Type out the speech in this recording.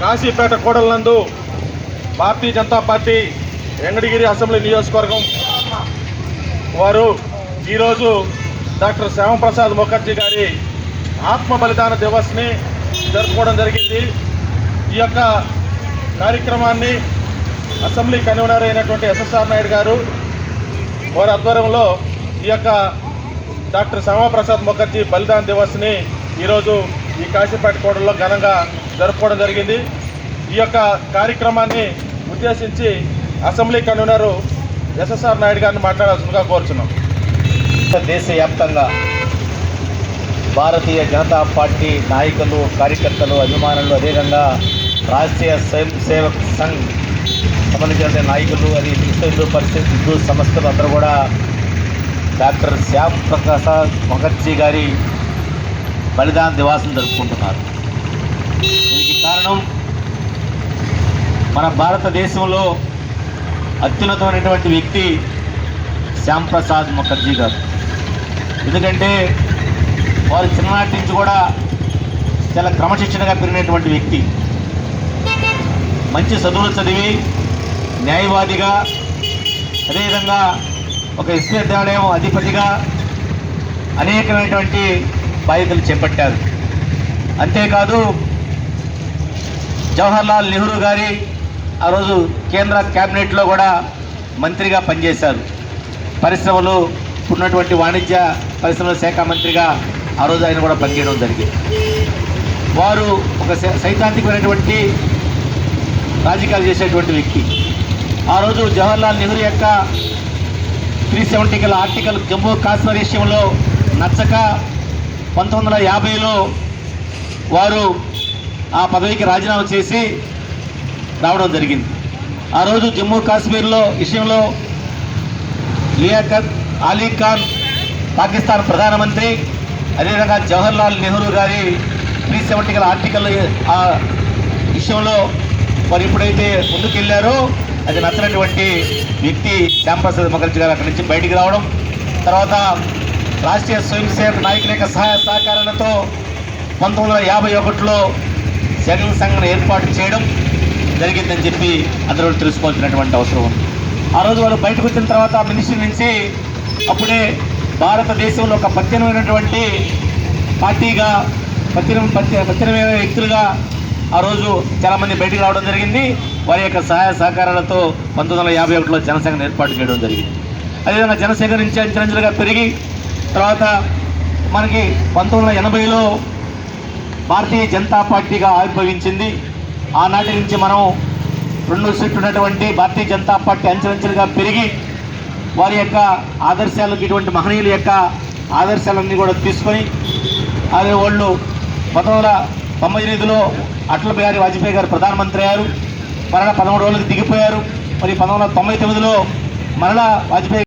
Kasipet కోడలందు Bharatiya Janata party Venkatagiri assembly నియోజకవర్గం వారు ఈరోజు డాక్టర్ శ్యామప్రసాద్ ముఖర్జీ గారి ఆత్మ బలిదాన దివస్ని జరుపుకోవడం జరిగింది. ఈ యొక్క కార్యక్రమాన్ని అసెంబ్లీ కన్వీనర్ అయినటువంటి ఎస్ఎస్ఆర్ నాయుడు గారు వారి ఆధ్వర్యంలో ఈ యొక్క డాక్టర్ శ్యామప్రసాద్ ముఖర్జీ బలిదాన దివస్ని ఈరోజు ఈ కాశీపేట కోడల్లో ఘనంగా జరుపుకోవడం జరిగింది. ఈ యొక్క కార్యక్రమాన్ని ఉద్దేశించి అసెంబ్లీ కన్వీనరు ఎస్ఎస్ఆర్ నాయుడు గారిని మాట్లాడాల్సిందిగా కోరుచున్నాం. దేశవ్యాప్తంగా భారతీయ జనతా పార్టీ నాయకులు, కార్యకర్తలు, అభిమానులు, అదేవిధంగా రాష్ట్రీయ స్వయం సేవక్ సంఘ్ సంబంధించిన నాయకులు, అది విశ్వ హిందూ పరిషత్, హిందూ సంస్థలు అందరూ కూడా డాక్టర్ శ్యామ్ ప్రసాద్ ముఖర్జీ గారి బలిదాన దివాసం జరుపుకుంటున్నారు. దీనికి కారణం మన భారతదేశంలో అత్యున్నతమైనటువంటి వ్యక్తి శ్యామ్ ప్రసాద్ ముఖర్జీ గారు. ఎందుకంటే వారు చిన్ననాటి నుంచి కూడా చాలా క్రమశిక్షణగా పెరిగినటువంటి వ్యక్తి. మంచి చదువులు చదివి న్యాయవాదిగా, అదేవిధంగా ఒక విశ్వవిద్యాలయం అధిపతిగా అనేకమైనటువంటి బాధ్యతలు చేపట్టారు. అంతేకాదు జవహర్లాల్ నెహ్రూ గారి ఆ రోజు కేంద్ర క్యాబినెట్లో కూడా మంత్రిగా పనిచేశారు. పరిశ్రమలు ఉన్నటువంటి వాణిజ్య పరిశ్రమల శాఖ మంత్రిగా ఆ రోజు ఆయన కూడా పనిచేయడం జరిగింది. వారు ఒక సైద్ధాంతికమైనటువంటి రాజకీయాలు చేసేటువంటి వ్యక్తి. ఆ రోజు జవహర్లాల్ నెహ్రూ యొక్క 370 గల ఆర్టికల్ జమ్మూ కాశ్మీర్ విషయంలో నచ్చక 1950లో వారు ఆ పదవికి రాజీనామా చేసి రావడం జరిగింది. ఆ రోజు జమ్మూ కాశ్మీర్లో విషయంలో లియాఖత్ అలీ ఖాన్ పాకిస్తాన్ ప్రధానమంత్రి, అదేవిధంగా జవహర్లాల్ నెహ్రూ గారి 370 గల ఆర్టికల్ ఆ విషయంలో వారు ఎప్పుడైతే ముందుకెళ్లారో అది నచ్చినటువంటి వ్యక్తి శ్యామప్రసాద్ ముఖర్జీ గారు అక్కడి నుంచి బయటికి రావడం, తర్వాత రాష్ట్రీయ స్వయం సేవక నాయకుల యొక్క సహాయ సహకారాలతో 1951లో జగన్ సంఘం ఏర్పాటు చేయడం జరిగిందని చెప్పి అందరూ తెలుసుకోవాల్సినటువంటి అవసరం ఉంది. ఆ రోజు వాళ్ళు బయటకు వచ్చిన తర్వాత మినిస్ట్రీ నుంచి అప్పుడే భారతదేశంలో ఒక పత్యమైనటువంటి పార్టీగా పత్యమైన వ్యక్తులుగా ఆ రోజు చాలామంది బయటికి రావడం జరిగింది. వారి యొక్క సహాయ సహకారాలతో 1951లో జనసంఘం ఏర్పాటు చేయడం జరిగింది. అదేవిధంగా జనసంఘం నుంచి అంచెలంచెలుగా పెరిగి తర్వాత మనకి 1980లో భారతీయ జనతా పార్టీగా ఆవిర్భవించింది. ఆనాటి నుంచి మనం 2 సీట్లు ఉన్నటువంటి భారతీయ జనతా పార్టీ అంచెలంచెలుగా పెరిగి వారి యొక్క ఆదర్శాలకు, ఇటువంటి మహనీయుల యొక్క ఆదర్శాలన్నీ కూడా తీసుకొని అదే వాళ్ళు 1998లో అటల్ బిహారీ వాజ్పేయి గారు ప్రధానమంత్రి అయ్యారు. మరలా 13 రోజులకు దిగిపోయారు. మరి 1999లో మరలా వాజ్పేయి